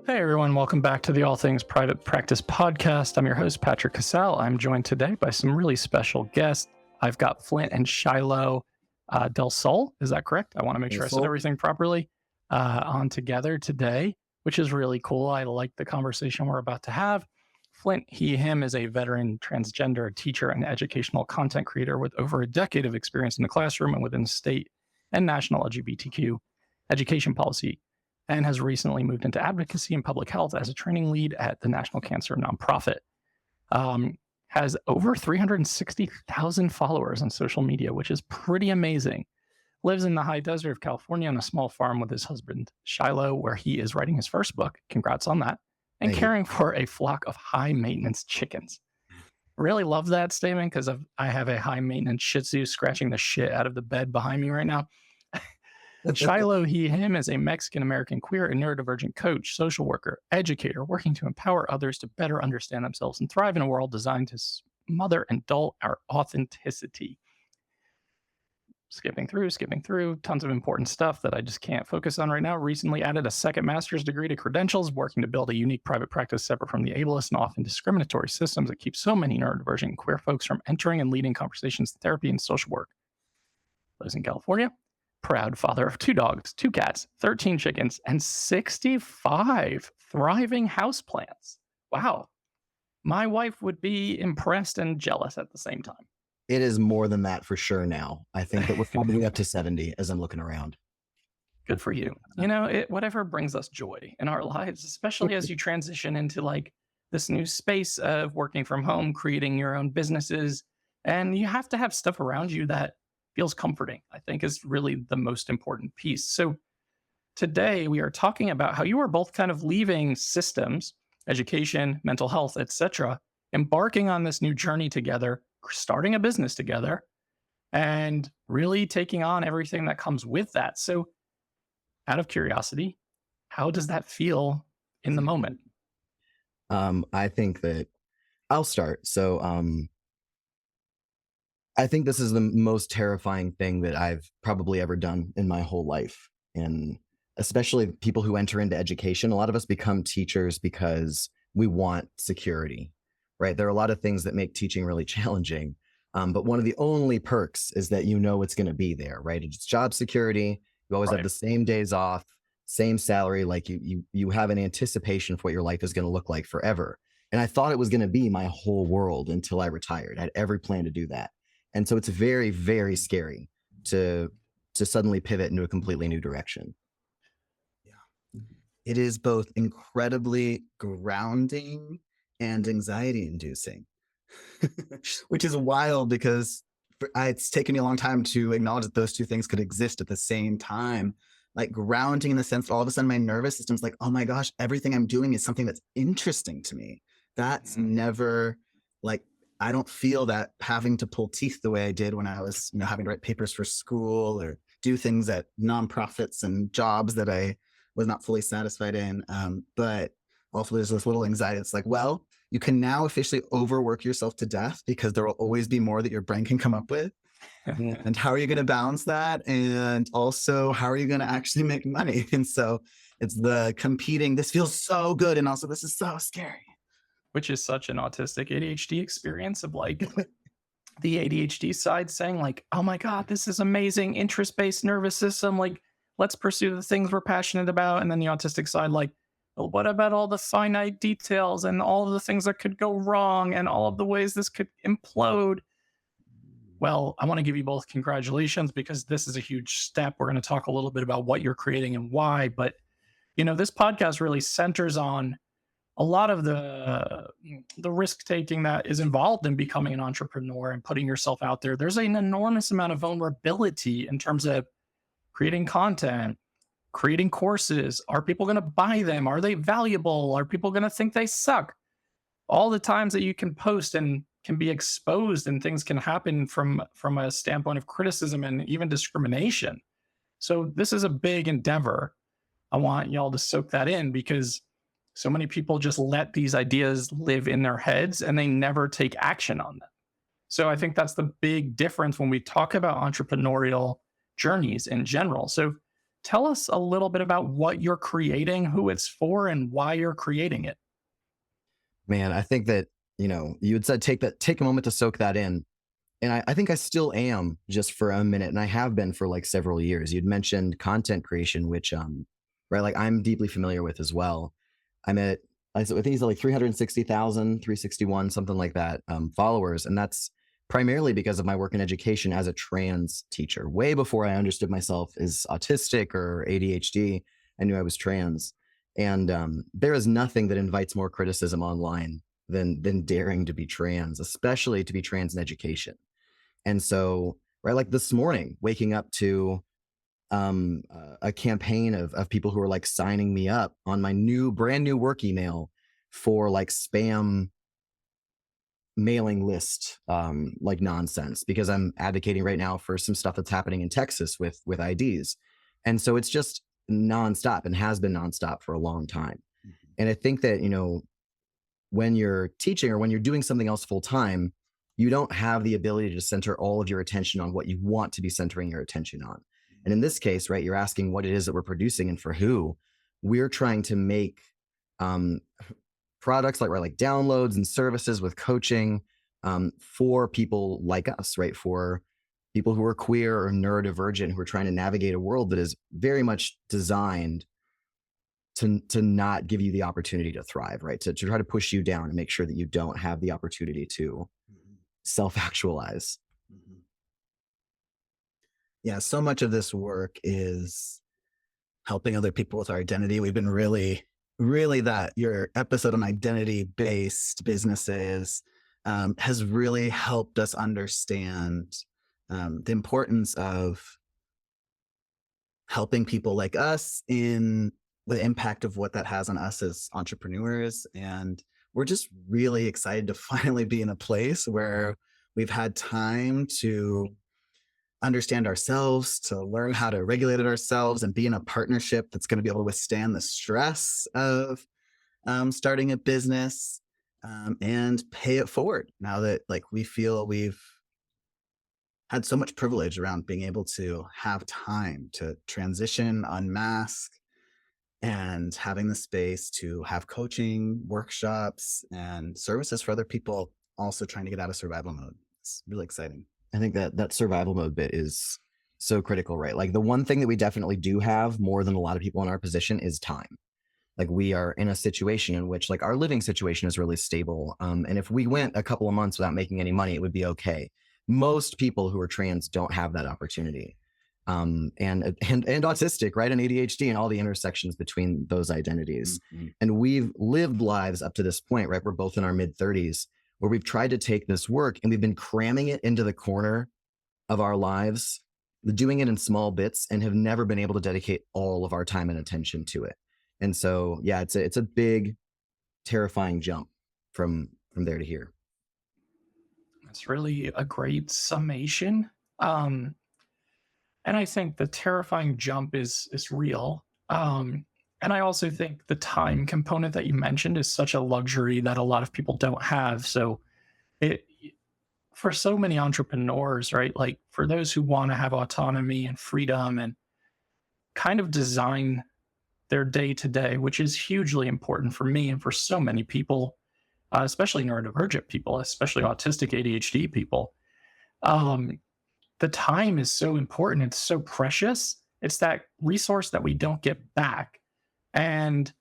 Hey everyone, welcome back to the All Things Private Practice podcast. I'm your host, Patrick.Casale. I'm joined today by some really special guests. I've got Flint and Xilo Del Sol. Is that correct? I want to make sure I said everything properly on together today, which is really cool. I like the conversation we're about to have. Flint, him is a veteran transgender teacher and educational content creator with over a decade of experience in the classroom and within state and national LGBTQ education policy, and has recently moved into advocacy and public health as a training lead at the National Cancer Nonprofit. Has over 360,000 followers on social media, which is pretty amazing. Lives in the high desert of California on a small farm with his husband, Xilo, where he is writing his first book. Congrats on that. And caring for a flock of high maintenance chickens. Really love that statement because I have a high maintenance Shih Tzu scratching the shit out of the bed behind me right now. Xilo, him is a Mexican-American queer and neurodivergent coach, social worker, educator, working to empower others to better understand themselves and thrive in a world designed to smother and dull our authenticity. Skipping through, tons of important stuff that I just can't focus on right now. Recently added a second master's degree to credentials, working to build a unique private practice separate from the ableist and often discriminatory systems that keep so many neurodivergent and queer folks from entering and leading conversations in therapy and social work. Lives in California. Proud father of 2 dogs, 2 cats, 13 chickens, and 65 thriving houseplants. Wow. My wife would be impressed and jealous at the same time. It is more than that for sure now. I think that we're probably up to 70 as I'm looking around. Good for you. You know, whatever brings us joy in our lives, especially as you transition into like this new space of working from home, creating your own businesses, and you have to have stuff around you that feels comforting, I think is really the most important piece. So today we are talking about how you are both kind of leaving systems, education, mental health, etc., embarking on this new journey together, starting a business together, and really taking on everything that comes with that. So out of curiosity, how does that feel in the moment? I think that I'll start. So I think this is the most terrifying thing that I've probably ever done in my whole life. And especially people who enter into education, a lot of us become teachers because we want security, right? There are a lot of things that make teaching really challenging. But one of the only perks is that you know it's going to be there, right? It's job security. You always have the same days off, same salary. Like you have an anticipation for what your life is going to look like forever. And I thought it was going to be my whole world until I retired. I had every plan to do that. And so it's very, very scary to suddenly pivot into a completely new direction. Yeah. It is both incredibly grounding and anxiety inducing, which is wild because it's taken me a long time to acknowledge that those two things could exist at the same time. Like grounding in the sense that all of a sudden my nervous system's like, oh my gosh, everything I'm doing is something that's interesting to me. That's never like, I don't feel that having to pull teeth the way I did when I was, having to write papers for school or do things at nonprofits and jobs that I was not fully satisfied in. But also there's this little anxiety. It's like, well, you can now officially overwork yourself to death because there will always be more that your brain can come up with. And how are you going to balance that? And also, how are you going to actually make money? And so it's the competing, this feels so good. And also this is so scary. Which is such an autistic ADHD experience of like the ADHD side saying like, oh my God, this is amazing. Interest-based nervous system. Like, let's pursue the things we're passionate about. And then the autistic side, like, well, what about all the finite details and all of the things that could go wrong and all of the ways this could implode? Well, I want to give you both congratulations because this is a huge step. We're going to talk a little bit about what you're creating and why. But, this podcast really centers on a lot of the risk taking that is involved in becoming an entrepreneur and putting yourself out there. There's an enormous amount of vulnerability in terms of creating content, creating courses. Are people going to buy them? Are they valuable? Are people going to think they suck? All the times that you can post and can be exposed and things can happen from a standpoint of criticism and even discrimination. So this is a big endeavor. I want y'all to soak that in because so many people just let these ideas live in their heads and they never take action on them. So I think that's the big difference when we talk about entrepreneurial journeys in general. So tell us a little bit about what you're creating, who it's for, and why you're creating it. Man, I think that, you had said take a moment to soak that in. And I think I still am, just for a minute. And I have been for like several years. You'd mentioned content creation, which, right, like I'm deeply familiar with as well. I think he's like 360,000, 361, something like that, followers. And that's primarily because of my work in education as a trans teacher. Way before I understood myself as autistic or ADHD, I knew I was trans. And there is nothing that invites more criticism online than daring to be trans, especially to be trans in education. And so, right, like this morning, waking up to a campaign of people who are like signing me up on my brand new work email for like spam mailing list, like nonsense, because I'm advocating right now for some stuff that's happening in Texas with IDs. And so it's just nonstop and has been nonstop for a long time. And I think that, when you're teaching or when you're doing something else full time, you don't have the ability to center all of your attention on what you want to be centering your attention on. And in this case, right, you're asking what it is that we're producing and for who. We're trying to make products like downloads and services with coaching for people like us, right? For people who are queer or neurodivergent, who are trying to navigate a world that is very much designed to not give you the opportunity to thrive, right? To try to push you down and make sure that you don't have the opportunity to self-actualize. Yeah, so much of this work is helping other people with our identity. We've been really that your episode on identity-based businesses has really helped us understand the importance of helping people like us in the impact of what that has on us as entrepreneurs. And we're just really excited to finally be in a place where we've had time to understand ourselves, to learn how to regulate it ourselves, and be in a partnership that's going to be able to withstand the stress of starting a business and pay it forward. Now that we feel we've had so much privilege around being able to have time to transition, unmask, and having the space to have coaching, workshops, and services for other people also trying to get out of survival mode. It's really exciting. I think that survival mode bit is so critical, right? Like the one thing that we definitely do have more than a lot of people in our position is time. Like we are in a situation in which like our living situation is really stable. And if we went a couple of months without making any money, it would be okay. Most people who are trans don't have that opportunity. And autistic, right? And ADHD and all the intersections between those identities. And we've lived lives up to this point, right? We're both in our mid-30s where we've tried to take this work and we've been cramming it into the corner of our lives, doing it in small bits, and have never been able to dedicate all of our time and attention to it. And so, yeah, it's a big, terrifying jump from there to here. That's really a great summation. And I think the terrifying jump is real. And I also think the time component that you mentioned is such a luxury that a lot of people don't have. So for so many entrepreneurs, right? Like for those who want to have autonomy and freedom and kind of design their day to day, which is hugely important for me and for so many people, especially neurodivergent people, especially autistic ADHD people. The time is so important. It's so precious. It's that resource that we don't get back. And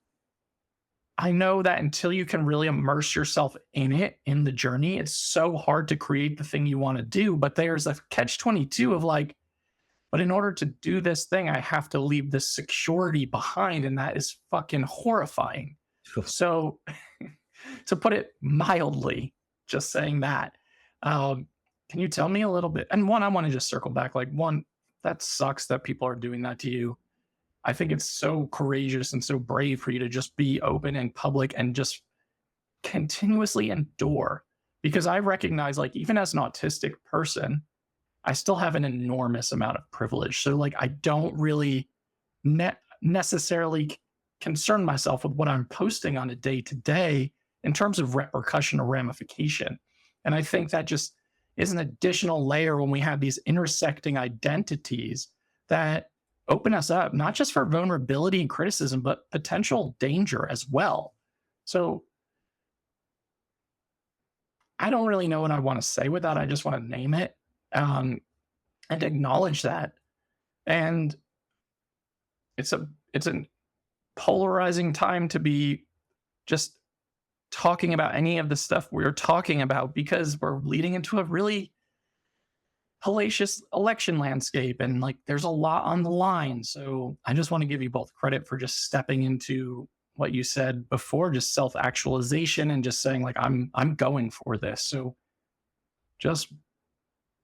I know that until you can really immerse yourself in it, in the journey, it's so hard to create the thing you want to do. But there's a catch-22 of like, but in order to do this thing, I have to leave this security behind. And that is fucking horrifying. So to put it mildly, just saying that, can you tell me a little bit? And one, I want to just circle back. Like one, that sucks that people are doing that to you. I think it's so courageous and so brave for you to just be open and public and just continuously endure. Because I recognize, like, even as an autistic person, I still have an enormous amount of privilege. So like, I don't really necessarily concern myself with what I'm posting on a day to day in terms of repercussion or ramification. And I think that just is an additional layer when we have these intersecting identities that open us up, not just for vulnerability and criticism, but potential danger as well. So I don't really know what I want to say with that. I just want to name it, and acknowledge that. And it's a polarizing time to be just talking about any of the stuff we're talking about, because we're leading into a really hellacious election landscape, and like there's a lot on the line. So I just want to give you both credit for just stepping into what you said before, just self-actualization and just saying like I'm going for this. So just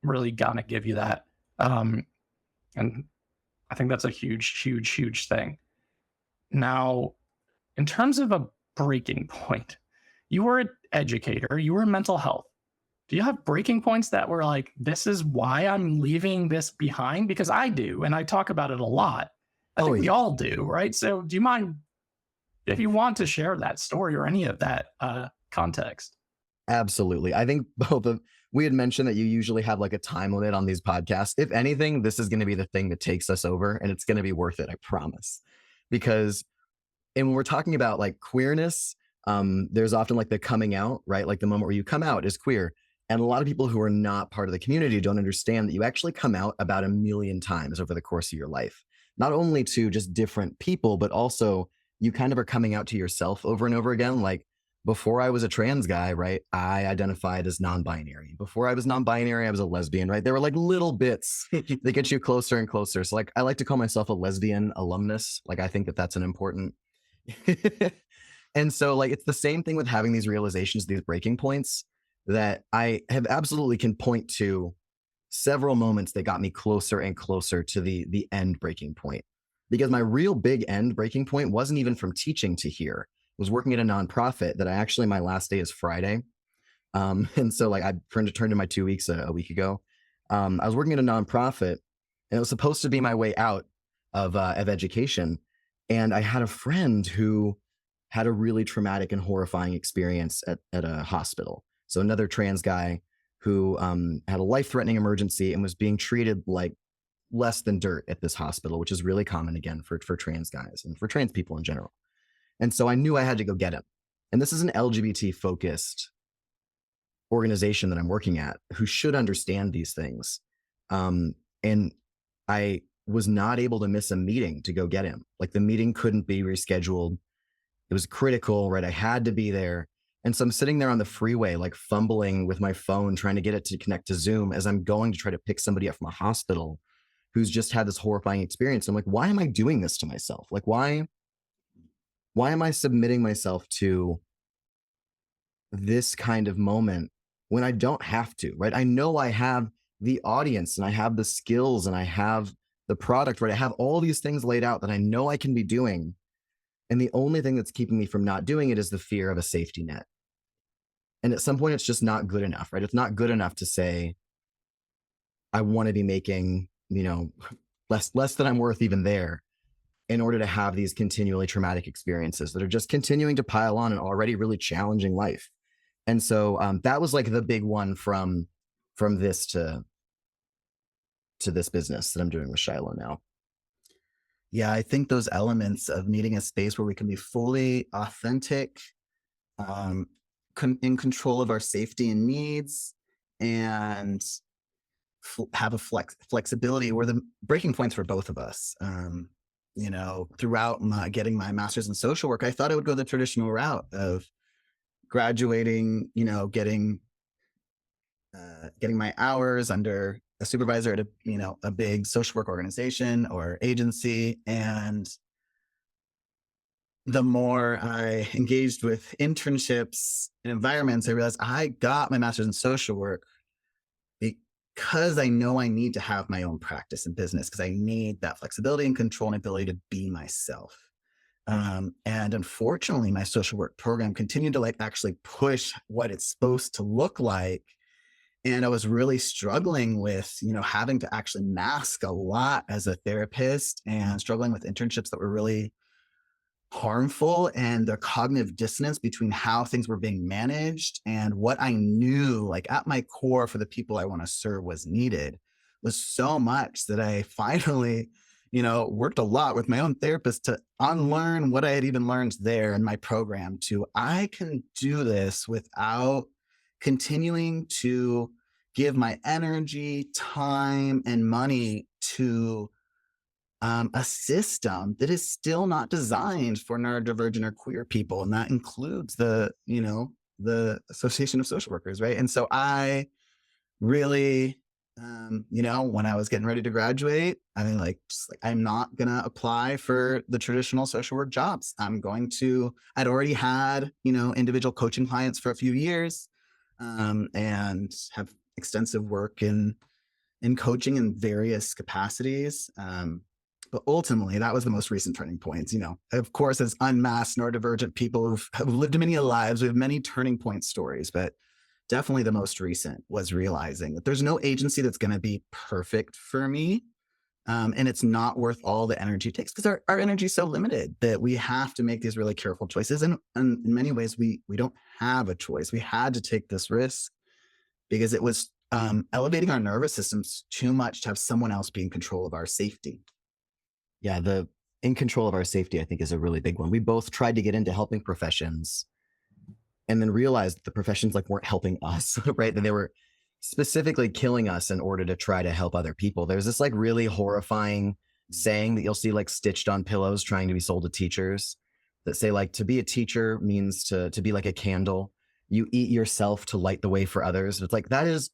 really gonna give you that. And I think that's a huge thing. Now, in terms of a breaking point, you were an educator, you were in mental health. Do you have breaking points that were like, this is why I'm leaving this behind? Because I do, and I talk about it a lot. I think we all do, right? So do you mind if you want to share that story or any of that context? Absolutely. I think we had mentioned that you usually have like a time limit on these podcasts. If anything, this is going to be the thing that takes us over, and it's going to be worth it, I promise. Because when we're talking about like queerness, there's often like the coming out, right? Like the moment where you come out is queer. And a lot of people who are not part of the community don't understand that you actually come out about 1 million times over the course of your life, not only to just different people, but also you kind of are coming out to yourself over and over again. Like before I was a trans guy, right? I identified as non-binary. Before I was non-binary, I was a lesbian, right? There were like little bits that get you closer and closer. So like, I like to call myself a lesbian alumnus. Like, I think that that's an important, and so like, it's the same thing with having these realizations, these breaking points, that I have absolutely can point to several moments that got me closer and closer to the end breaking point. Because my real big end breaking point wasn't even from teaching to here. I was working at a nonprofit that my last day is Friday. And so like I turned in my 2 weeks a week ago. I was working at a nonprofit, and it was supposed to be my way out of education. And I had a friend who had a really traumatic and horrifying experience at a hospital. So another trans guy who had a life-threatening emergency and was being treated like less than dirt at this hospital, which is really common again for trans guys and for trans people in general. And so I knew I had to go get him. And this is an LGBT-focused organization that I'm working at who should understand these things. And I was not able to miss a meeting to go get him. Like the meeting couldn't be rescheduled. It was critical, right? I had to be there. And so I'm sitting there on the freeway, like fumbling with my phone, trying to get it to connect to Zoom as I'm going to try to pick somebody up from a hospital who's just had this horrifying experience. I'm like, why am I doing this to myself? Like, why am I submitting myself to this kind of moment when I don't have to, right? I know I have the audience and I have the skills and I have the product, right? I have all these things laid out that I know I can be doing. And the only thing that's keeping me from not doing it is the fear of a safety net. And at some point, it's just not good enough, right? It's not good enough to say, I want to be making, less than I'm worth even there, in order to have these continually traumatic experiences that are just continuing to pile on an already really challenging life. And so that was like the big one from this to this business that I'm doing with Xilo now. Yeah, I think those elements of needing a space where we can be fully authentic, in control of our safety and needs, and have a flexibility were the breaking points for both of us. Throughout getting my master's in social work, I thought I would go the traditional route of graduating, getting my hours under a supervisor at a big social work organization or agency. And the more I engaged with internships and environments, I realized I got my master's in social work because I know I need to have my own practice and business, because I need that flexibility and control and ability to be myself. And unfortunately, my social work program continued to actually push what it's supposed to look like. And I was really struggling with, having to actually mask a lot as a therapist, and struggling with internships that were really harmful, and the cognitive dissonance between how things were being managed and what I knew, at my core, for the people I want to serve was needed, was so much that I finally, worked a lot with my own therapist to unlearn what I had even learned there in my program to I can do this without continuing to give my energy, time, and money to a system that is still not designed for neurodivergent or queer people. And that includes the Association of Social Workers, right? And so I really, when I was getting ready to graduate, I'm not going to apply for the traditional social work jobs. I'd already had, individual coaching clients for a few years, and have extensive work in coaching in various capacities. But ultimately, that was the most recent turning points. Of course, as unmasked neurodivergent people who've lived many lives, we have many turning point stories, but definitely the most recent was realizing that there's no agency that's going to be perfect for me. And it's not worth all the energy it takes because our energy is so limited that we have to make these really careful choices. And in many ways, we don't have a choice. We had to take this risk because it was elevating our nervous systems too much to have someone else be in control of our safety. Yeah, the in control of our safety, I think, is a really big one. We both tried to get into helping professions and then realized the professions weren't helping us, right? That they were specifically killing us in order to try to help other people. There's this really horrifying saying that you'll see stitched on pillows trying to be sold to teachers that say to be a teacher means to be like a candle. You eat yourself to light the way for others. It's that is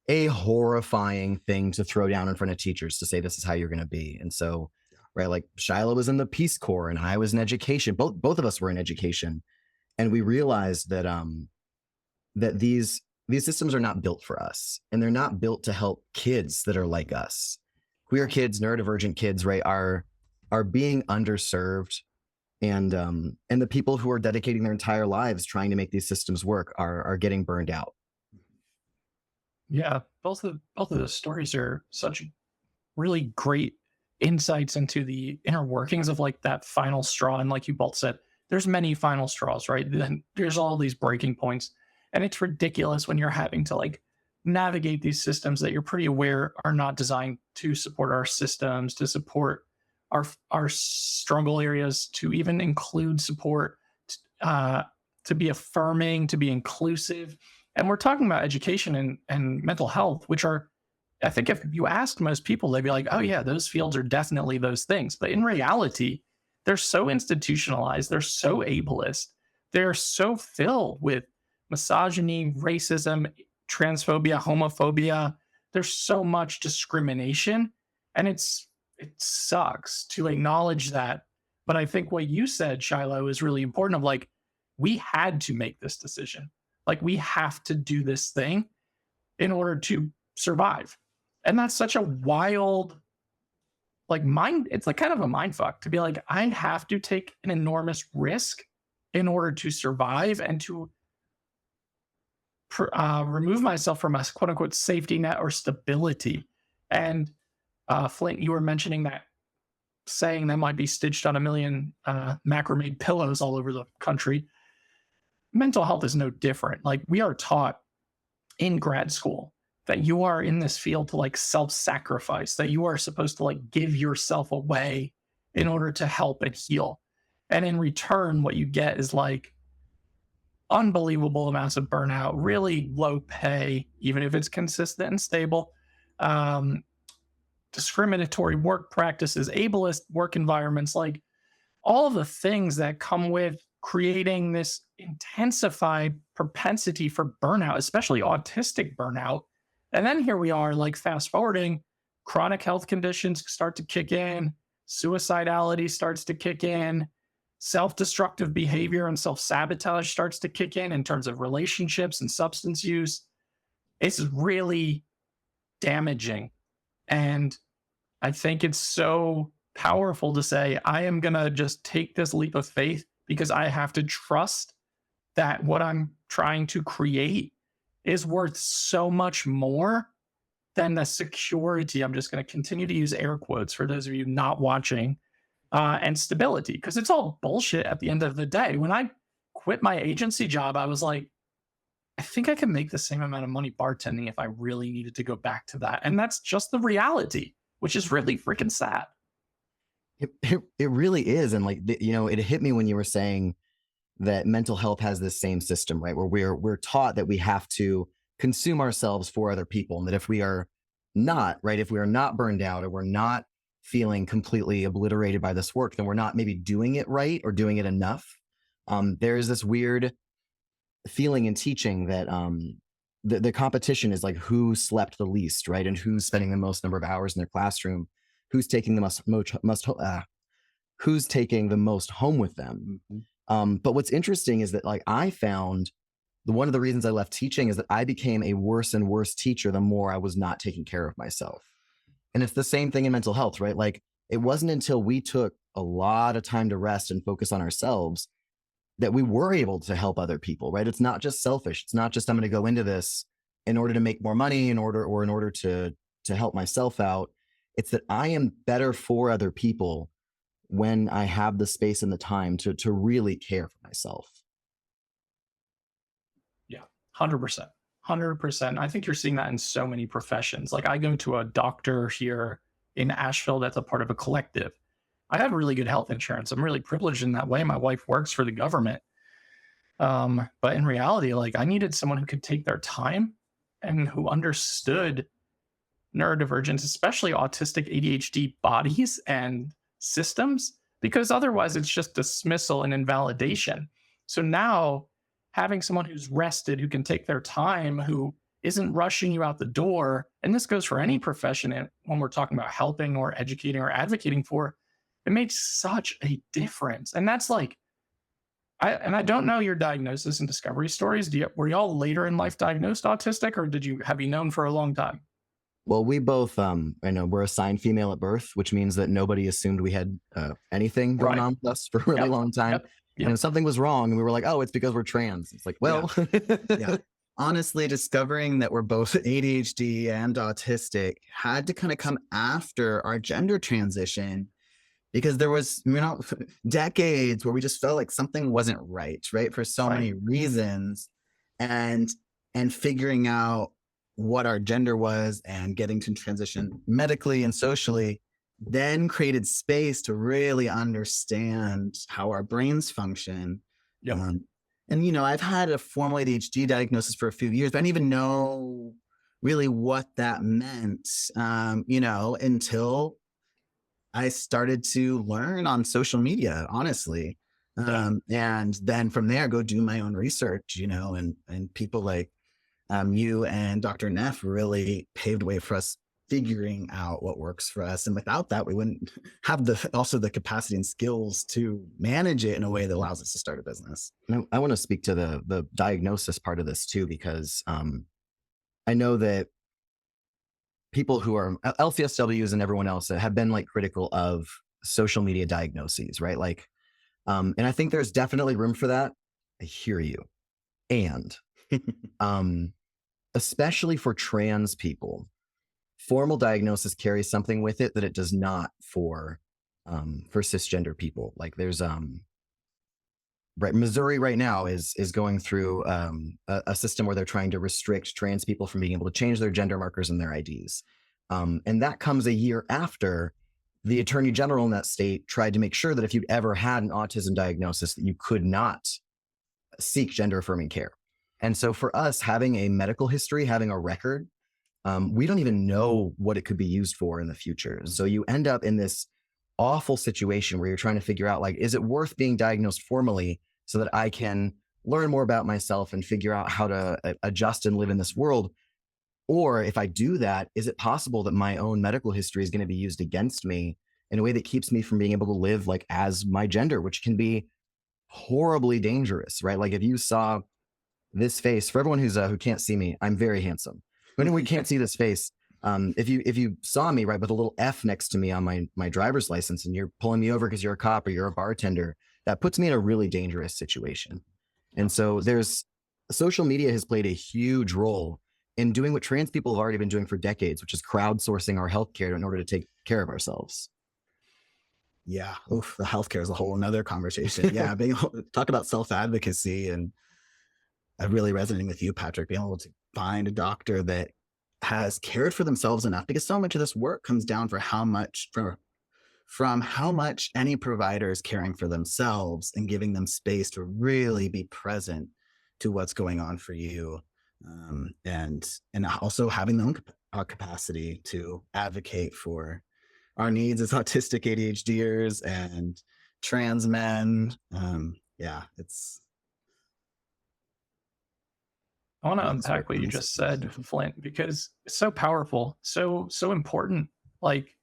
a horrifying thing to throw down in front of teachers to say this is how you're going to be. And so, right, Xilo was in the Peace Corps and I was in education. Both of us were in education. And we realized that that these systems are not built for us, and they're not built to help kids that are like us. Queer kids, neurodivergent kids, right, are being underserved, and the people who are dedicating their entire lives trying to make these systems work are getting burned out. Yeah, both of those stories are such really great insights into the inner workings of that final straw. And like you both said, there's many final straws, right? Then there's all these breaking points. And it's ridiculous when you're having to navigate these systems that you're pretty aware are not designed to support our systems, to support our struggle areas, to even include support, to be affirming, to be inclusive. And we're talking about education and mental health, which are, I think if you ask most people, they'd be like, oh yeah, those fields are definitely those things. But in reality, they're so institutionalized, they're so ableist, they're so filled with misogyny, racism, transphobia, homophobia. There's so much discrimination, and it sucks to acknowledge that. But I think what you said, Xilo, is really important of we had to make this decision. We have to do this thing in order to survive. And that's such a wild, it's kind of a mind fuck to be I have to take an enormous risk in order to survive and to remove myself from a quote unquote safety net or stability. And Flint, you were mentioning that saying that might be stitched on a million macrame pillows all over the country. Mental health is no different. We are taught in grad school that you are in this field to self-sacrifice, that you are supposed to give yourself away in order to help and heal. And in return, what you get is unbelievable amounts of burnout, really low pay, even if it's consistent and stable, discriminatory work practices, ableist work environments, all of the things that come with creating this intensified propensity for burnout, especially autistic burnout. And then here we are, fast forwarding, chronic health conditions start to kick in, suicidality starts to kick in, self-destructive behavior and self-sabotage starts to kick in terms of relationships and substance use. It's really damaging. And I think it's so powerful to say, I am going to just take this leap of faith because I have to trust that what I'm trying to create is worth so much more than the security. I'm just going to continue to use air quotes for those of you not watching, and stability, because it's all bullshit at the end of the day. When I quit my agency job, I was like, I think I can make the same amount of money bartending if I really needed to go back to that. And that's just the reality, which is really freaking sad. It really is. And like, it hit me when you were saying that mental health has this same system, right? Where we're taught that we have to consume ourselves for other people. And that if we are not, right, if we are not burned out or we're not feeling completely obliterated by this work, then we're not maybe doing it right or doing it enough. There is this weird feeling in teaching that the competition is like who slept the least, right? And who's spending the most number of hours in their classroom, who's taking who's taking the most home with them. But what's interesting is that like I found one of the reasons I left teaching is that I became a worse and worse teacher the more I was not taking care of myself. And it's the same thing in mental health, right? Like it wasn't until we took a lot of time to rest and focus on ourselves that we were able to help other people, right? It's not just selfish. It's not just I'm going to go into this in order to make more money in order to help myself out. It's that I am better for other people when I have the space and the time to really care for myself. Yeah, 100%. 100%. I think you're seeing that in so many professions. Like I go to a doctor here in Asheville that's a part of a collective. I have really good health insurance. I'm really privileged in that way. My wife works for the government. But in reality, like I needed someone who could take their time and who understood neurodivergence, especially autistic ADHD bodies and systems, because otherwise it's just dismissal and invalidation. So now having someone who's rested, who can take their time, who isn't rushing you out the door, and this goes for any profession when we're talking about helping or educating or advocating for, it makes such a difference. And that's like, I don't know your diagnosis and discovery stories. Were y'all later in life diagnosed autistic, or have you known for a long time? Well, we both, I know we're assigned female at birth, which means that nobody assumed we had anything going on with us for a really long time. And if something was wrong, and we were like, oh, it's because we're trans. It's like, well, yeah. Honestly, discovering that we're both ADHD and autistic had to kind of come after our gender transition, because there was, decades where we just felt like something wasn't right, for so many reasons, and figuring out what our gender was and getting to transition medically and socially then created space to really understand how our brains function. And I've had a formal ADHD diagnosis for a few years, but I didn't even know really what that meant, until I started to learn on social media, honestly. And then from there, go do my own research, and people like you and Dr. Neff really paved the way for us figuring out what works for us. And without that, we wouldn't have the capacity and skills to manage it in a way that allows us to start a business. I want to speak to the diagnosis part of this too, because I know that people who are LCSWs and everyone else have been like critical of social media diagnoses, right? Like, and I think there's definitely room for that. I hear you. And especially for trans people, formal diagnosis carries something with it that it does not for cisgender people. Like there's Missouri right now is going through a system where they're trying to restrict trans people from being able to change their gender markers in their IDs. And that comes a year after the attorney general in that state tried to make sure that if you'd ever had an autism diagnosis, that you could not seek gender affirming care. And so for us, having a medical history, having a record, we don't even know what it could be used for in the future. So you end up in this awful situation where you're trying to figure out, like, is it worth being diagnosed formally so that I can learn more about myself and figure out how to adjust and live in this world? Or if I do that, is it possible that my own medical history is going to be used against me in a way that keeps me from being able to live like as my gender, which can be horribly dangerous, right? Like if you saw this face, for everyone who can't see me, I'm very handsome. When we can't see this face, if you saw me with a little F next to me on my driver's license, and you're pulling me over because you're a cop or you're a bartender, that puts me in a really dangerous situation. And so social media has played a huge role in doing what trans people have already been doing for decades, which is crowdsourcing our healthcare in order to take care of ourselves. Yeah. Oof, the healthcare is a whole nother conversation. Yeah. Talk about self-advocacy, and really resonating with you, Patrick, being able to find a doctor that has cared for themselves enough, because so much of this work comes down for how much from how much any provider is caring for themselves and giving them space to really be present to what's going on for you, and also having their own capacity to advocate for our needs as autistic ADHDers and trans men. It's I want to That's unpack what you just said, Flint, because it's so powerful, so important. Like,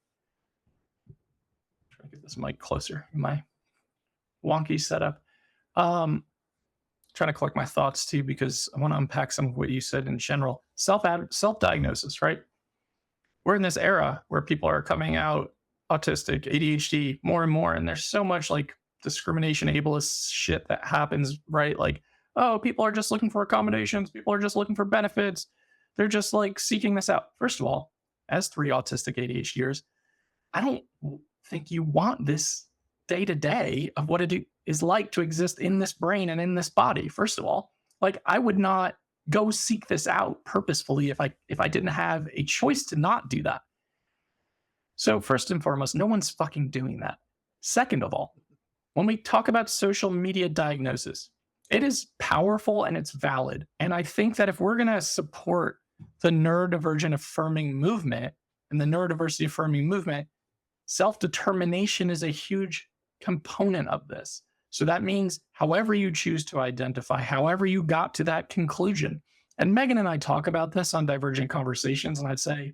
try to get this mic closer in my wonky setup. Trying to collect my thoughts too, because I want to unpack some of what you said in general. Self-diagnosis, right? We're in this era where people are coming out autistic, ADHD, more and more, and there's so much like discrimination, ableist shit that happens, right? Like, oh, people are just looking for accommodations. People are just looking for benefits. They're just like seeking this out. First of all, as 3 autistic ADHDers, I don't think you want this day to day of what it is like to exist in this brain and in this body. First of all, like, I would not go seek this out purposefully if I didn't have a choice to not do that. So first and foremost, no one's fucking doing that. Second of all, when we talk about social media diagnosis, it is powerful and it's valid. And I think that if we're going to support the neurodivergent affirming movement and the neurodiversity affirming movement, self-determination is a huge component of this. So that means however you choose to identify, however you got to that conclusion. And Megan and I talk about this on Divergent Conversations, and I'd say,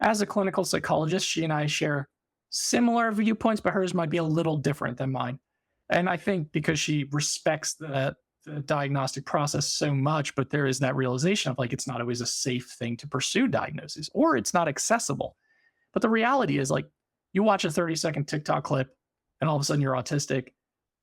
as a clinical psychologist, she and I share similar viewpoints, but hers might be a little different than mine. And I think because she respects the diagnostic process so much, but there is that realization of like, it's not always a safe thing to pursue diagnosis, or it's not accessible. But the reality is, like, you watch a 30-second TikTok clip and all of a sudden you're autistic.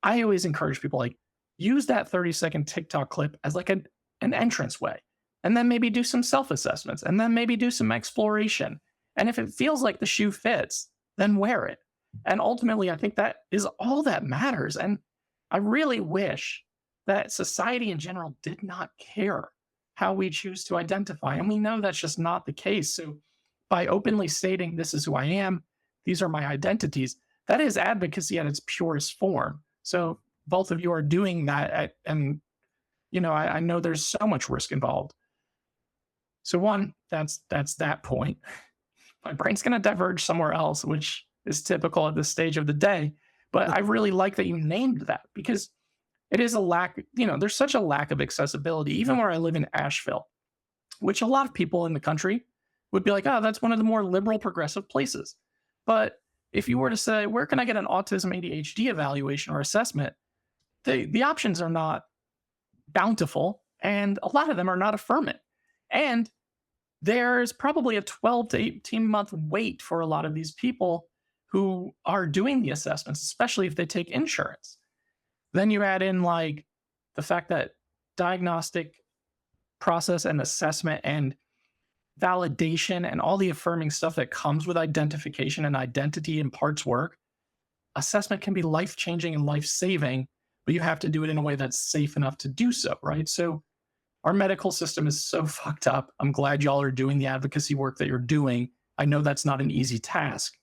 I always encourage people, like, use that 30-second TikTok clip as like an entrance way, and then maybe do some self-assessments, and then maybe do some exploration. And if it feels like the shoe fits, then wear it. And ultimately, I think that is all that matters. And I really wish that society in general did not care how we choose to identify. And we know that's just not the case. So by openly stating, this is who I am, these are my identities, that is advocacy at its purest form. So both of you are doing that. And, you know, I know there's so much risk involved. So one, that's that point. My brain's going to diverge somewhere else, which is typical at this stage of the day. But I really like that you named that, because it is a lack, you know, there's such a lack of accessibility, even where I live in Asheville, which a lot of people in the country would be like, oh, that's one of the more liberal progressive places. But if you were to say, where can I get an autism ADHD evaluation or assessment? The options are not bountiful, and a lot of them are not affirming. And there's probably a 12 to 18 month wait for a lot of these people who are doing the assessments, especially if they take insurance. Then you add in like the fact that diagnostic process and assessment and validation and all the affirming stuff that comes with identification and identity in parts work, assessment can be life-changing and life-saving, but you have to do it in a way that's safe enough to do so, right? So our medical system is so fucked up. I'm glad y'all are doing the advocacy work that you're doing. I know that's not an easy task.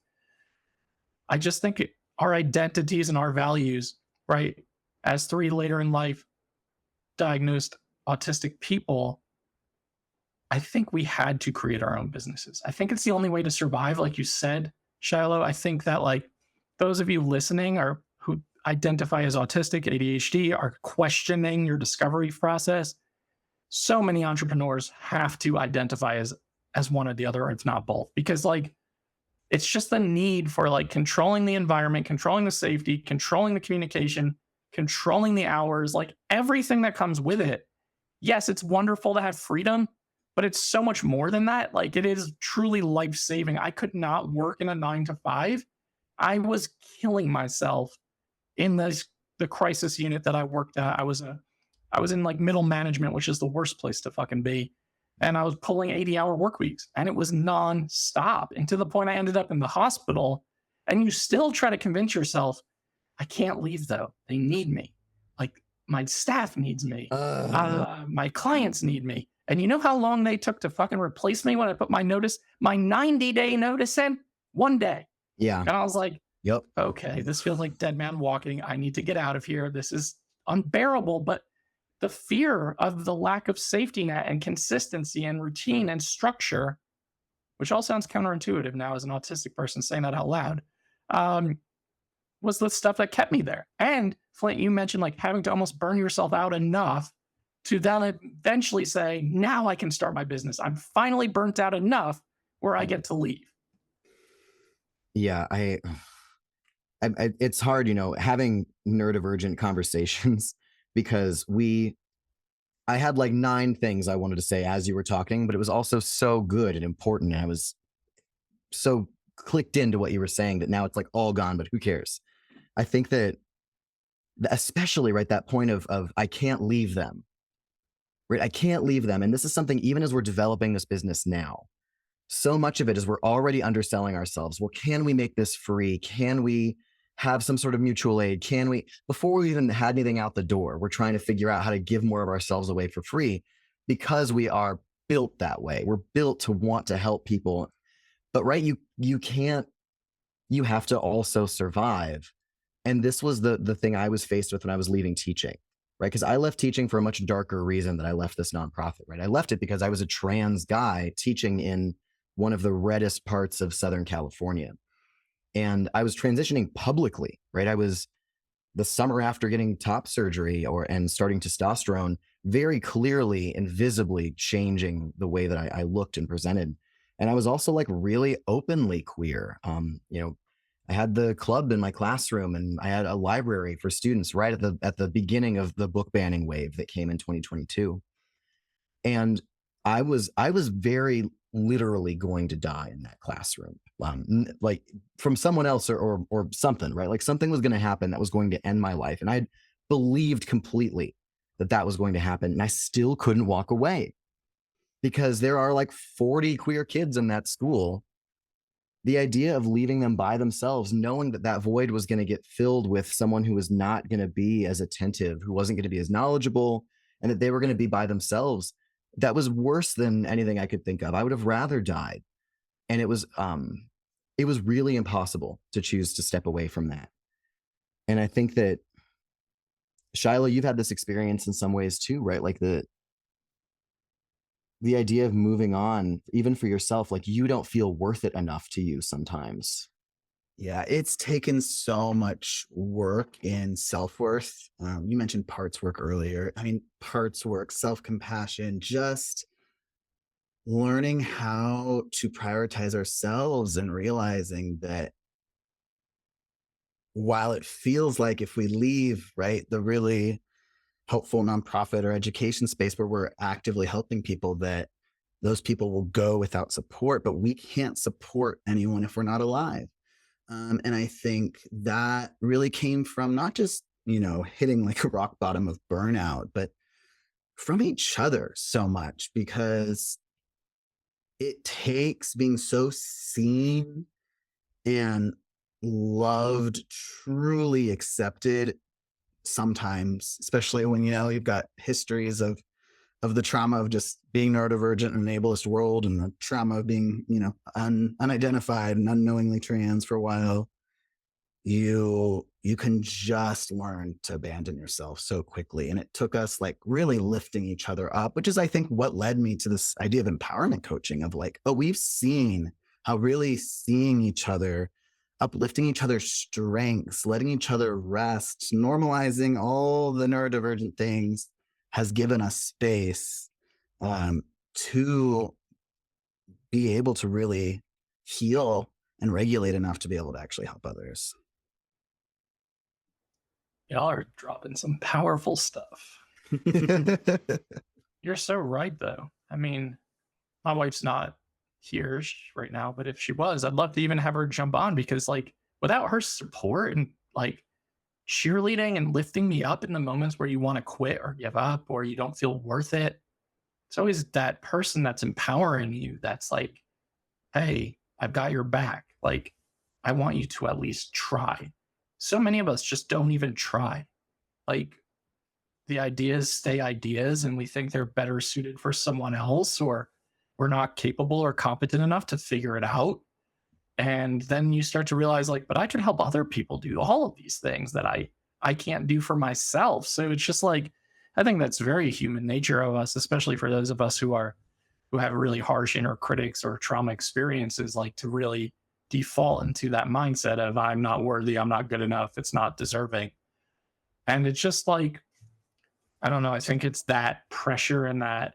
I just think our identities and our values, right, as 3 later in life diagnosed autistic people, I think we had to create our own businesses. I think it's the only way to survive, like you said, Xilo. I think that like those of you listening or who identify as autistic, ADHD, are questioning your discovery process. So many entrepreneurs have to identify as one or the other, or if not both, because like it's just the need for like controlling the environment, controlling the safety, controlling the communication, controlling the hours, like everything that comes with it. Yes, it's wonderful to have freedom, but it's so much more than that. Like it is truly life-saving. I could not work in a 9-to-5. I was killing myself in the crisis unit that I worked at. I was in like middle management, which is the worst place to fucking be. And I was pulling 80-hour work weeks, and it was non-stop. And to the point I ended up in the hospital, and you still try to convince yourself, I can't leave though. They need me. Like my staff needs me. My clients need me. And you know how long they took to fucking replace me when I put my 90-day notice in? 1 day. Yeah. And I was like, Yep. Okay, this feels like dead man walking. I need to get out of here. This is unbearable. But the fear of the lack of safety net and consistency and routine and structure, which all sounds counterintuitive now as an autistic person saying that out loud, was the stuff that kept me there. And Flint, you mentioned like having to almost burn yourself out enough to then eventually say, now I can start my business. I'm finally burnt out enough where I get to leave. Yeah, it's hard, having neurodivergent conversations because I had like 9 things I wanted to say as you were talking, but it was also so good and important. And I was so clicked into what you were saying that now it's like all gone, but who cares? I think that especially right, that point of I can't leave them, right? I can't leave them. And this is something, even as we're developing this business now, so much of it is we're already underselling ourselves. Well, can we make this free? Can we have some sort of mutual aid? Can we, before we even had anything out the door, we're trying to figure out how to give more of ourselves away for free because we are built that way. We're built to want to help people. But right, you can't, you have to also survive. And this was the thing I was faced with when I was leaving teaching, right? Because I left teaching for a much darker reason that I left this nonprofit, right? I left it because I was a trans guy teaching in one of the reddest parts of Southern California. And I was transitioning publicly, right? I was the summer after getting top surgery and starting testosterone, very clearly and visibly changing the way that I looked and presented. And I was also like really openly queer. I had the club in my classroom and I had a library for students right at the beginning of the book banning wave that came in 2022. And I was very literally going to die in that classroom, like from someone else or something, right? Like something was going to happen that was going to end my life. And I believed completely that was going to happen. And I still couldn't walk away because there are like 40 queer kids in that school. The idea of leaving them by themselves, knowing that void was going to get filled with someone who was not going to be as attentive, who wasn't going to be as knowledgeable, and that they were going to be by themselves, that was worse than anything I could think of. I would have rather died. And it was really impossible to choose to step away from that. And I think that, Xilo, you've had this experience in some ways too, right? Like the idea of moving on, even for yourself, like you don't feel worth it enough to you sometimes. Yeah, it's taken so much work in self-worth. You mentioned parts work earlier. I mean, parts work, self-compassion, just learning how to prioritize ourselves and realizing that while it feels like if we leave, right, the really helpful nonprofit or education space where we're actively helping people, that those people will go without support, but we can't support anyone if we're not alive. And I think that really came from not just, hitting like a rock bottom of burnout, but from each other so much, because it takes being so seen and loved, truly accepted sometimes, especially when, you've got histories of the trauma of just being neurodivergent in an ableist world and the trauma of being, unidentified and unknowingly trans for a while. You can just learn to abandon yourself so quickly. And it took us like really lifting each other up, which is, I think, what led me to this idea of empowerment coaching of like, oh, we've seen how really seeing each other, uplifting each other's strengths, letting each other rest, normalizing all the neurodivergent things has given us space to be able to really heal and regulate enough to be able to actually help others. Y'all are dropping some powerful stuff. You're so right, though. I mean, my wife's not here right now, but if she was, I'd love to even have her jump on, because like without her support and like cheerleading and lifting me up in the moments where you want to quit or give up or you don't feel worth it, it's always that person that's empowering you, that's like, hey, I've got your back. Like, I want you to at least try. So many of us just don't even try. Like, the ideas stay ideas and we think they're better suited for someone else, or we're not capable or competent enough to figure it out. And then you start to realize like, but I can help other people do all of these things that I can't do for myself. So it's just like, I think that's very human nature of us, especially for those of us who have really harsh inner critics or trauma experiences, like to really default into that mindset of I'm not worthy, I'm not good enough, it's not deserving. And it's just like, I don't know, I think it's that pressure and that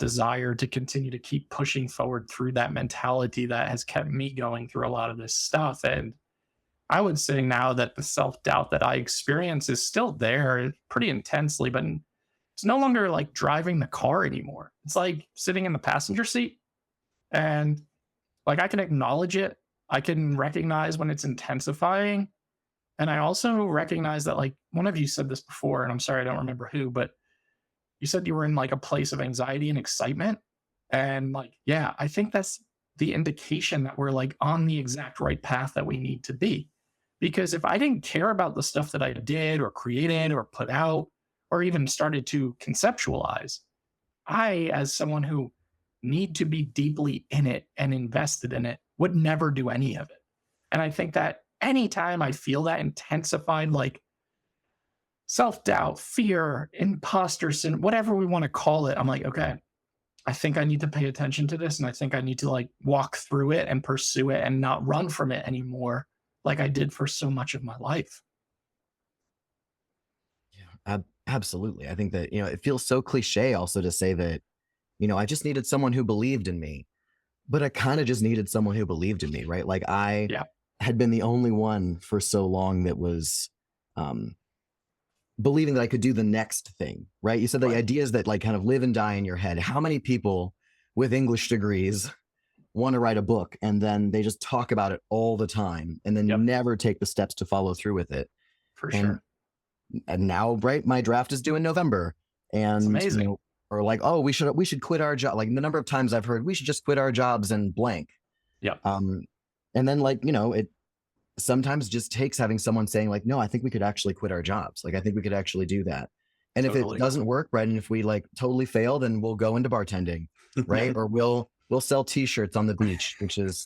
desire to continue to keep pushing forward through that mentality that has kept me going through a lot of this stuff. And I would say now that the self-doubt that I experience is still there pretty intensely, but it's no longer like driving the car anymore. It's like sitting in the passenger seat, and like I can acknowledge it. I can recognize when it's intensifying. And I also recognize that, like, one of you said this before, and I'm sorry, I don't remember who, but you said you were in like a place of anxiety and excitement. And like, yeah, I think that's the indication that we're like on the exact right path that we need to be. Because if I didn't care about the stuff that I did or created or put out or even started to conceptualize, I, as someone who need to be deeply in it and invested in it, would never do any of it. And I think that anytime I feel that intensified, like self-doubt, fear, imposter syndrome, whatever we want to call it, I'm like, okay, I think I need to pay attention to this. And I think I need to like walk through it and pursue it and not run from it anymore, like I did for so much of my life. Yeah, absolutely. I think that, it feels so cliche also to say that, I just needed someone who believed in me, but I kind of just needed someone who believed in me, right? Like I had been the only one for so long that was, believing that I could do the next thing, right? You said the ideas that like kind of live and die in your head. How many people with English degrees want to write a book and then they just talk about it all the time and then never take the steps to follow through with it? For sure. And now, right, my draft is due in November, and it's amazing. Or like, oh, we should quit our job. Like the number of times I've heard we should just quit our jobs and blank. Yeah. And then like, it sometimes just takes having someone saying like, no, I think we could actually quit our jobs. Like, I think we could actually do that. And if it doesn't work, right, and if we like totally fail, then we'll go into bartending, right? Or we'll sell t-shirts on the beach,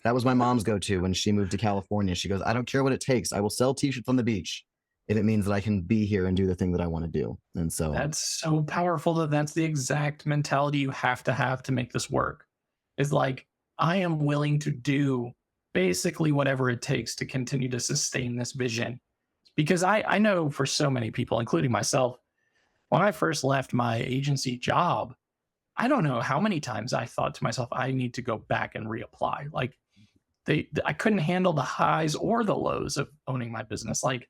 that was my mom's go-to when she moved to California. She goes, I don't care what it takes. I will sell t-shirts on the beach if it means that I can be here and do the thing that I want to do. And so that's so powerful that's the exact mentality you have to make this work. Is like, I am willing to do basically whatever it takes to continue to sustain this vision. Because I know for so many people, including myself, when I first left my agency job, I don't know how many times I thought to myself, I need to go back and reapply. Like I couldn't handle the highs or the lows of owning my business. Like,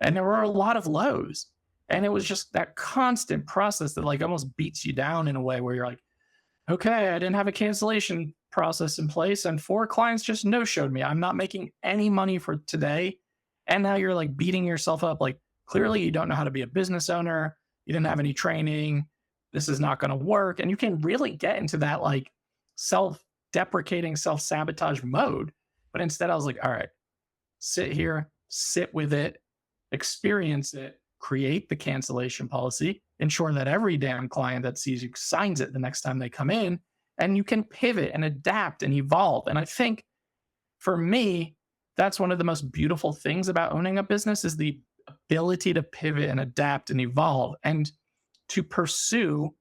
and there were a lot of lows. And it was just that constant process that like almost beats you down in a way where you're like, okay, I didn't have a cancellation process in place and 4 clients just no-showed me. I'm not making any money for today. And now you're like beating yourself up. Like clearly you don't know how to be a business owner. You didn't have any training. This is not going to work. And you can really get into that like self-deprecating, self-sabotage mode. But instead I was like, all right, sit here, sit with it, experience it, create the cancellation policy, ensure that every damn client that sees you signs it the next time they come in, and you can pivot and adapt and evolve. And I think for me, that's one of the most beautiful things about owning a business is the ability to pivot and adapt and evolve and to pursue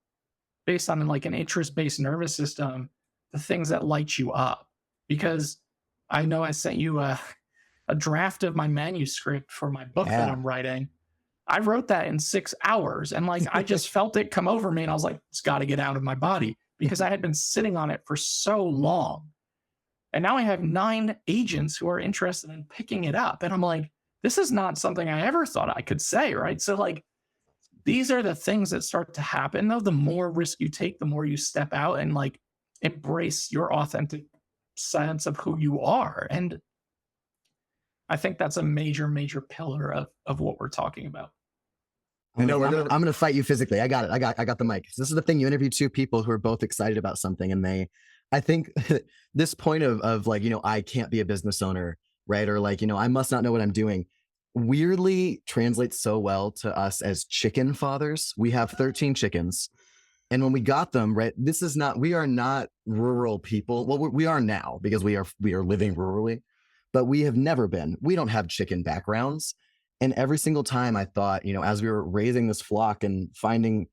based on like an interest-based nervous system, the things that light you up. Because I know I sent you a draft of my manuscript for my book that I'm writing. I wrote that in 6 hours and like, I just felt it come over me and I was like, it's got to get out of my body because I had been sitting on it for so long. And now I have 9 agents who are interested in picking it up. And I'm like, this is not something I ever thought I could say, right? So like, these are the things that start to happen though. The more risk you take, the more you step out and like embrace your authentic sense of who you are. And I think that's a major, major pillar of what we're talking about. I'm going to fight you physically. I got it. I got the mic. So this is the thing. You interview 2 people who are both excited about something. And I think this point of like, I can't be a business owner, right? Or like, I must not know what I'm doing weirdly translates so well to us as chicken fathers. We have 13 chickens. And when we got them, right, we are not rural people. Well, we are now because we are living rurally, but we have never been. We don't have chicken backgrounds. And every single time I thought, as we were raising this flock and finding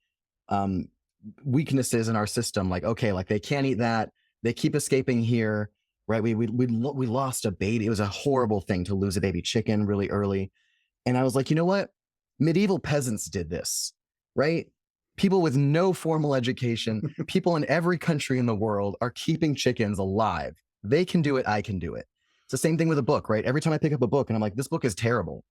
weaknesses in our system, like, okay, like they can't eat that. They keep escaping here, right? We lost a baby. It was a horrible thing to lose a baby chicken really early. And I was like, you know what? Medieval peasants did this, right? People with no formal education, people in every country in the world are keeping chickens alive. They can do it. I can do it. It's the same thing with a book, right? Every time I pick up a book and I'm like, this book is terrible.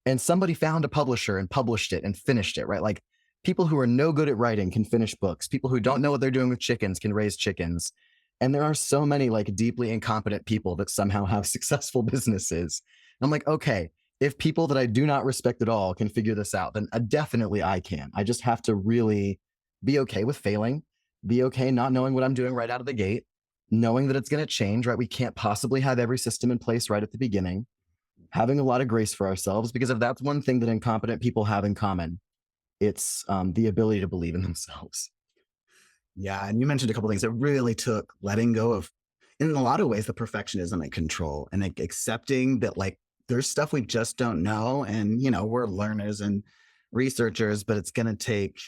And somebody found a publisher and published it and finished it, right? Like people who are no good at writing can finish books. People who don't know what they're doing with chickens can raise chickens. And there are so many like deeply incompetent people that somehow have successful businesses. I'm like, okay, if people that I do not respect at all can figure this out, then definitely I can. I just have to really be okay with failing, be okay not knowing what I'm doing right out of the gate, knowing that it's going to change, right? We can't possibly have every system in place right at the beginning, having a lot of grace for ourselves, because if that's one thing that incompetent people have in common, it's the ability to believe in themselves. Yeah. And you mentioned a couple of things that really took letting go of, in a lot of ways, the perfectionism and control, and like accepting that like there's stuff we just don't know. And, we're learners and researchers, but it's going to take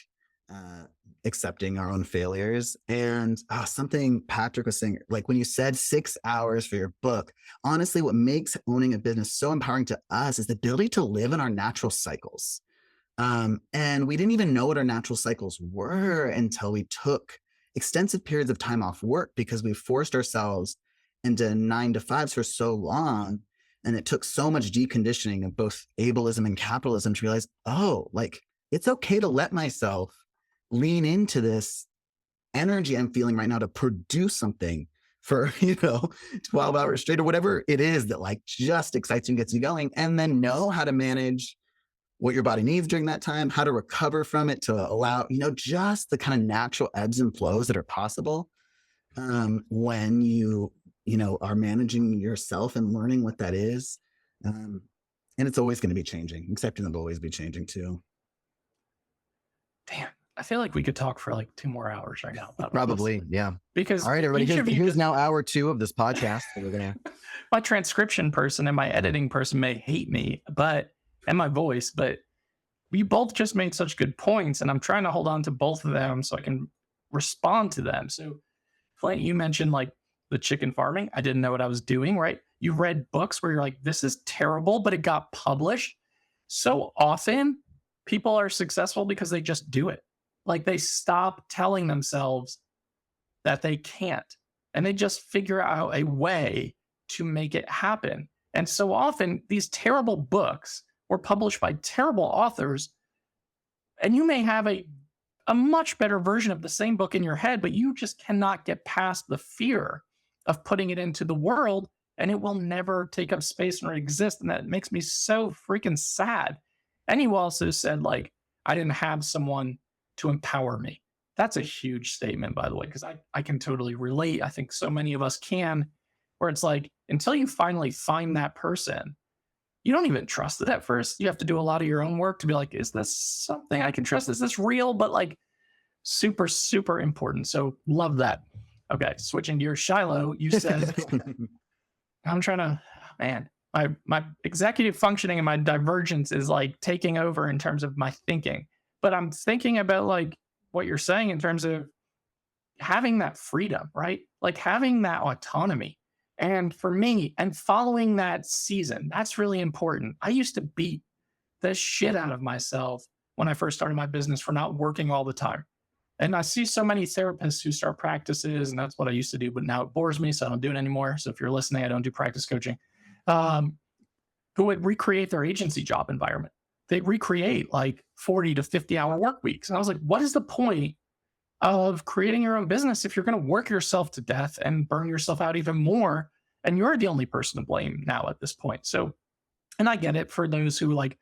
accepting our own failures. And something Patrick was saying, like when you said 6 hours for your book, honestly, what makes owning a business so empowering to us is the ability to live in our natural cycles. And we didn't even know what our natural cycles were until we took extensive periods of time off work, because we forced ourselves into 9-to-5s for so long. And it took so much deconditioning of both ableism and capitalism to realize, like it's okay to let myself lean into this energy I'm feeling right now to produce something for, 12 hours straight or whatever it is that like just excites you and gets you going. And then know how to manage what your body needs during that time, how to recover from it to allow, just the kind of natural ebbs and flows that are possible when you are managing yourself and learning what that is. And it's always going to be changing, accepting that it'll always be changing too. Damn. I feel like we could talk for like 2 more hours right now. Probably. Yeah. Because all right, everybody, here's now hour 2 of this podcast. We're gonna my transcription person and my editing person may hate me, and my voice, but we both just made such good points, and I'm trying to hold on to both of them so I can respond to them. So Flint, you mentioned like the chicken farming. I didn't know what I was doing, right? You read books where you're like, this is terrible, but it got published. So often people are successful because they just do it. Like they stop telling themselves that they can't, and they just figure out a way to make it happen. And so often these terrible books were published by terrible authors, and you may have a much better version of the same book in your head, but you just cannot get past the fear of putting it into the world, and it will never take up space nor exist. And that makes me so freaking sad. And you also said, like, I didn't have someone to empower me. That's a huge statement, by the way, because I can totally relate. I think so many of us can, where it's like, until you finally find that person, you don't even trust it at first. You have to do a lot of your own work to be like, is this something I can trust? Is this real? But like super, super important. So love that. Okay, switching gears, Xilo, you said, I'm trying to, man, my executive functioning and my divergence is like taking over in terms of my thinking. But I'm thinking about like what you're saying in terms of having that freedom, right? Like having that autonomy. And for me, and following that season, that's really important. I used to beat the shit out of myself when I first started my business for not working all the time. And I see so many therapists who start practices, and that's what I used to do, but now it bores me, so I don't do it anymore. So if you're listening, I don't do practice coaching, who would recreate their agency job environment. They recreate like 40 to 50 hour work weeks. And I was like, what is the point of creating your own business if you're going to work yourself to death and burn yourself out even more? And you're the only person to blame now at this point. So, and I get it for those who like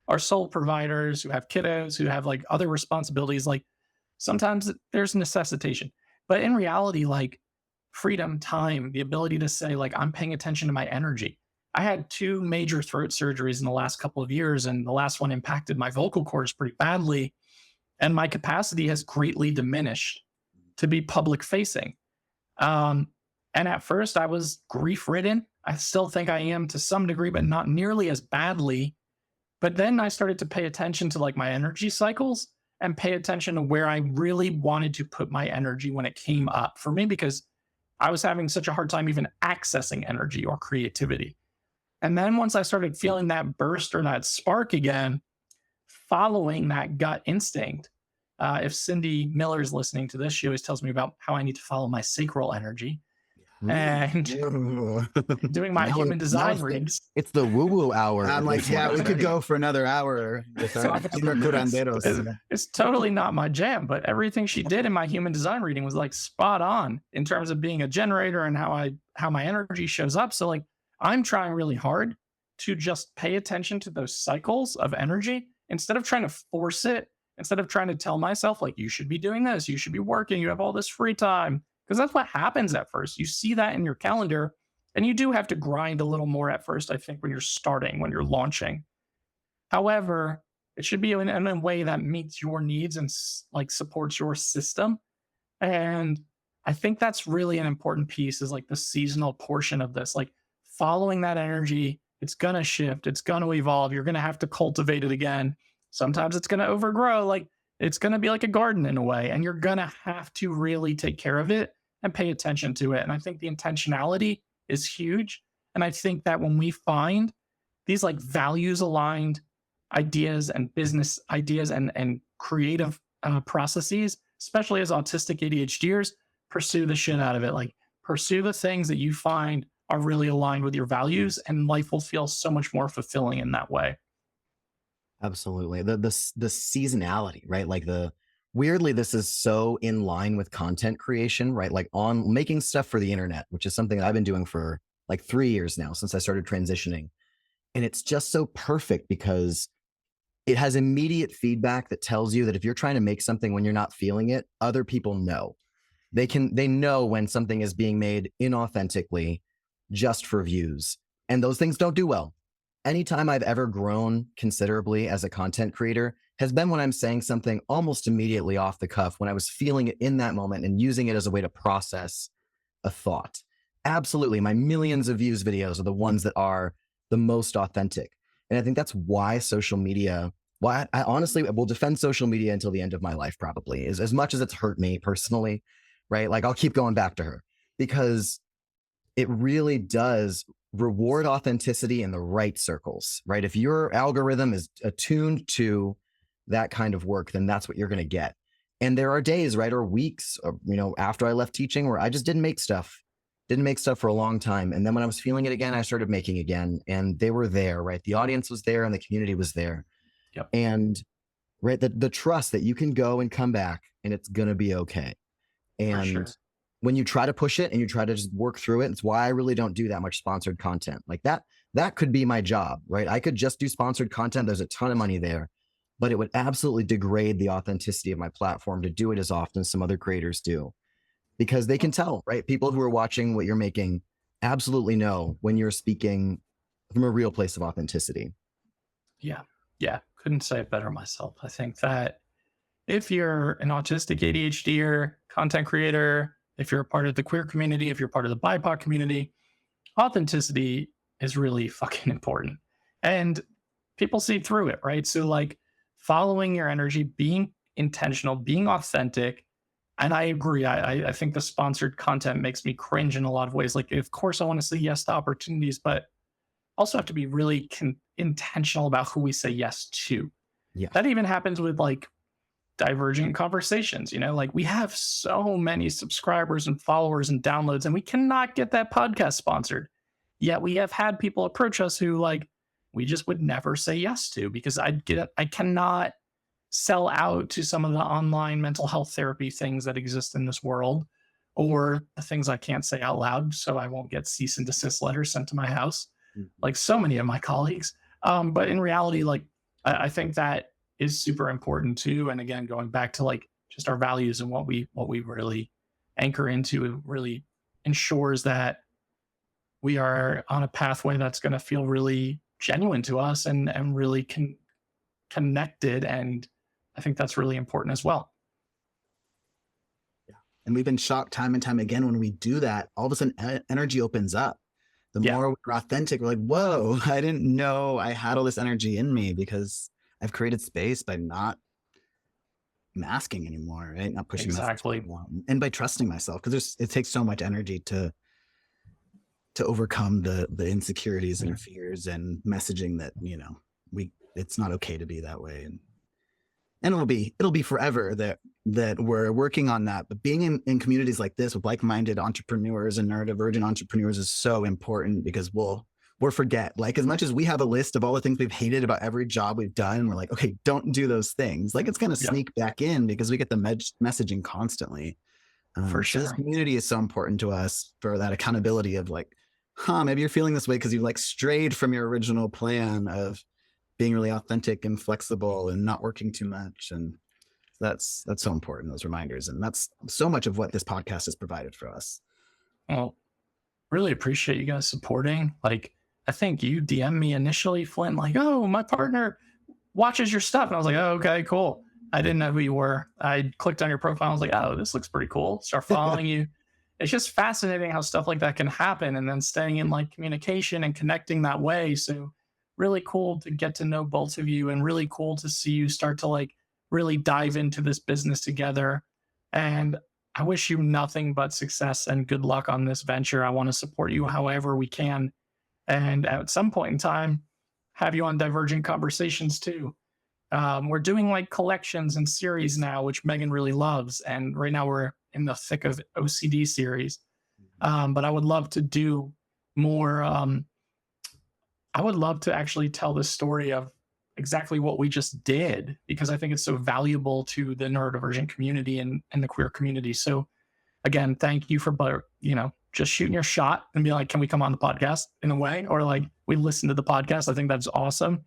are sole providers, who have kiddos, who have like other responsibilities, like sometimes there's necessitation. But in reality, like freedom, time, the ability to say like, I'm paying attention to my energy. I had 2 major throat surgeries in the last couple of years, and the last one impacted my vocal cords pretty badly. and my capacity has greatly diminished to be public facing. And at first I was grief ridden. I still think I am to some degree, but not nearly as badly. But then I started to pay attention to like my energy cycles and pay attention to where I really wanted to put my energy when it came up for me, because I was having such a hard time even accessing energy or creativity. And then once I started feeling that burst or that spark again, following that gut instinct, if Cindy Miller is listening to this, she always tells me about how I need to follow my sacral energy and doing my human design readings. It's the woo-woo hour. I'm like, yeah, we could go for another hour with our curanderos. It's totally not my jam, but everything she did in my human design reading was like spot on in terms of being a generator and how my energy shows up. So like, I'm trying really hard to just pay attention to those cycles of energy instead of trying to force it, instead of trying to tell myself like, you should be doing this, you should be working, you have all this free time. Because that's what happens at first. You see that in your calendar, and you do have to grind a little more at first, I think, when you're starting, when you're launching. However, it should be in a way that meets your needs and like supports your system. And I think that's really an important piece, is like the seasonal portion of this, like following that energy. It's going to shift. It's going to evolve. You're going to have to cultivate it again. Sometimes it's going to overgrow. Like, it's going to be like a garden in a way, and you're going to have to really take care of it and pay attention to it. And I think the intentionality is huge. And I think that when we find these like values aligned ideas and business ideas and creative processes, especially as autistic ADHDers, pursue the shit out of it. Like, pursue the things that you find are really aligned with your values, and life will feel so much more fulfilling in that way. Absolutely. The seasonality, right? Like weirdly, this is so in line with content creation, right? Like on making stuff for the internet, which is something that I've been doing for like 3 years now since I started transitioning. And it's just so perfect because it has immediate feedback that tells you that if you're trying to make something when you're not feeling it, other people know. They know when something is being made inauthentically just for views. And those things don't do well. Anytime I've ever grown considerably as a content creator has been when I'm saying something almost immediately off the cuff, when I was feeling it in that moment and using it as a way to process a thought. Absolutely. My millions of views videos are the ones that are the most authentic. And I think that's why social media, why I honestly will defend social media until the end of my life, probably, is as much as it's hurt me personally, right? Like, I'll keep going back to her because it really does reward authenticity in the right circles, right? If your algorithm is attuned to that kind of work, then that's what you're going to get. And there are days, right, or weeks, or, after I left teaching where I just didn't make stuff for a long time. And then when I was feeling it again, I started making again, and they were there, right? The audience was there and the community was there. Yep. And right, the trust that you can go and come back and it's going to be okay. And sure. When you try to push it and you try to just work through it, it's why I really don't do that much sponsored content. Like that could be my job, right? I could just do sponsored content. There's a ton of money there, but it would absolutely degrade the authenticity of my platform to do it as often as some other creators do, because they can tell, right? People who are watching what you're making absolutely know when you're speaking from a real place of authenticity. Yeah. Couldn't say it better myself. I think that if you're an autistic ADHDer, content creator, if you're a part of the queer community, if you're part of the BIPOC community, authenticity is really fucking important. And people see through it, right? So like following your energy, being intentional, being authentic. And I agree. I think the sponsored content makes me cringe in a lot of ways. Like, of course, I want to say yes to opportunities, but also have to be really intentional about who we say yes to. Yeah. That even happens with like divergent conversations, like we have so many subscribers and followers and downloads, and we cannot get that podcast sponsored. Yet we have had people approach us who like we just would never say yes to, because I cannot sell out to some of the online mental health therapy things that exist in this world, or the things I can't say out loud, so I won't get cease and desist letters sent to my house, like so many of my colleagues. But in reality, like I think that is super important too. And again, going back to like just our values and what we really anchor into, it really ensures that we are on a pathway that's going to feel really genuine to us and really connected and I think that's really important as well. And we've been shocked time and time again when we do that, all of a sudden energy opens up. The more we're authentic, we're like, whoa, I didn't know I had all this energy in me because I've created space by not masking anymore, right? Not pushing exactly anymore. And by trusting myself, because it takes so much energy to overcome the insecurities and fears and messaging that, you know, it's not okay to be that way. And it'll be forever that we're working on that. But being in communities like this with like-minded entrepreneurs and neurodivergent entrepreneurs is so important, because we'll forget, like, as much as we have a list of all the things we've hated about every job we've done, we're like, okay, don't do those things. Like, it's going to sneak back in because we get the messaging constantly. For sure. So this community is so important to us for that accountability of like, maybe you're feeling this way because you've like strayed from your original plan of being really authentic and flexible and not working too much. And that's so important, those reminders. And that's so much of what this podcast has provided for us. Well, really appreciate you guys supporting. Like, I think you DM'd me initially, Flint, like, oh, my partner watches your stuff. And I was like, oh, okay, cool. I didn't know who you were. I clicked on your profile. I was like, oh, this looks pretty cool. Start following you. It's just fascinating how stuff like that can happen, and then staying in like communication and connecting that way. So really cool to get to know both of you, and really cool to see you start to like really dive into this business together. And I wish you nothing but success and good luck on this venture. I want to support you however we can. And at some point in time, have you on Divergent Conversations too. We're doing like collections and series now, which Megan really loves. And right now we're in the thick of OCD series. But I would love to do more. I would love to actually tell the story of exactly what we just did, because I think it's so valuable to the neurodivergent community and the queer community. So again, thank you for, you know, just shooting your shot and be like, can we come on the podcast in a way? Or like, we listen to the podcast. I think that's awesome.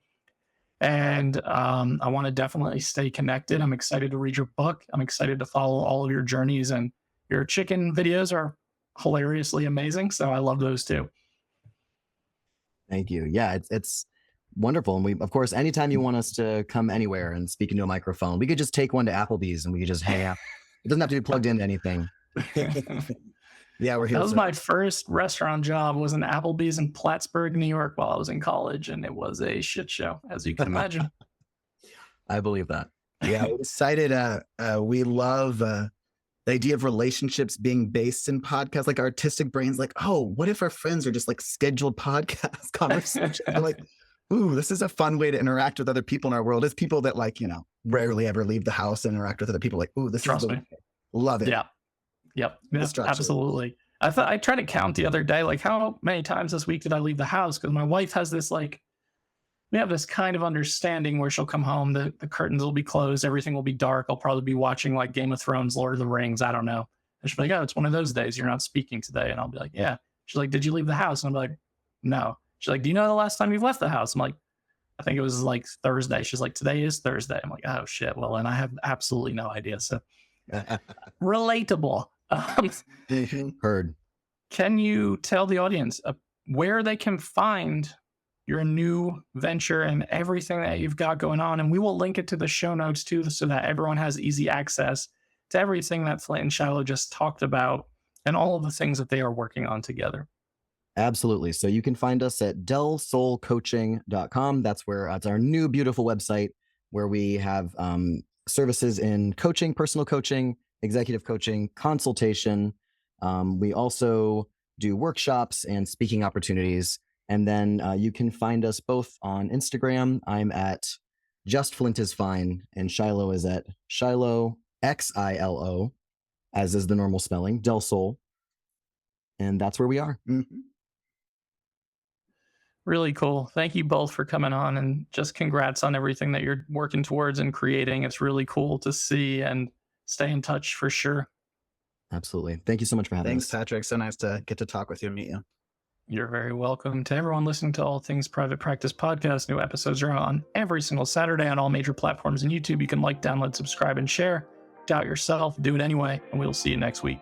And I want to definitely stay connected. I'm excited to read your book. I'm excited to follow all of your journeys, and your chicken videos are hilariously amazing. So I love those too. Thank you. Yeah, it's wonderful. And we, of course, anytime you want us to come anywhere and speak into a microphone, we could just take one to Applebee's and we could just hang out. It doesn't have to be plugged into anything. Yeah, we're here. That was my first restaurant job, was in Applebee's in Plattsburgh, New York, while I was in college, and it was a shit show, as you can imagine. I believe that. Yeah, we're excited. We love the idea of relationships being based in podcasts. Like, artistic brains, like, oh, what if our friends are just like scheduled podcast conversations? Like, ooh, this is a fun way to interact with other people in our world. It's people that, like, you know, rarely ever leave the house and interact with other people. Like, ooh, this Trust is me. Love it. Yeah. Yep. Absolutely. I tried to count the other day, like, how many times this week did I leave the house? Because my wife has this, like, we have this kind of understanding where she'll come home, the curtains will be closed, everything will be dark. I'll probably be watching like Game of Thrones, Lord of the Rings, I don't know. And she'll be like, oh, it's one of those days, you're not speaking today. And I'll be like, yeah. She's like, did you leave the house? And I'm like, no. She's like, do you know the last time you've left the house? I'm like, I think it was like Thursday. She's like, today is Thursday. I'm like, oh shit. Well, and I have absolutely no idea. So relatable. Heard. Can you tell the audience where they can find your new venture and everything that you've got going on? And we will link it to the show notes too, so that everyone has easy access to everything that Flint and Xilo just talked about and all of the things that they are working on together. Absolutely. So you can find us at delsolcoaching.com. That's where it's our new beautiful website where we have services in coaching, personal coaching, executive coaching, consultation. We also do workshops and speaking opportunities. And then you can find us both on Instagram. I'm at just Flint is fine, and Xilo is at Xilo Xilo, as is the normal spelling, Del Sol. And that's where we are. Mm-hmm. Really cool. Thank you both for coming on, and just congrats on everything that you're working towards and creating. It's really cool to see, and stay in touch for sure. Absolutely. Thank you so much for having us. Thanks, Patrick. So nice to get to talk with you and meet you. You're very welcome. To everyone listening to All Things Private Practice Podcast, new episodes are on every single Saturday on all major platforms and YouTube. You can like, download, subscribe, and share. Doubt yourself, do it anyway, and we'll see you next week.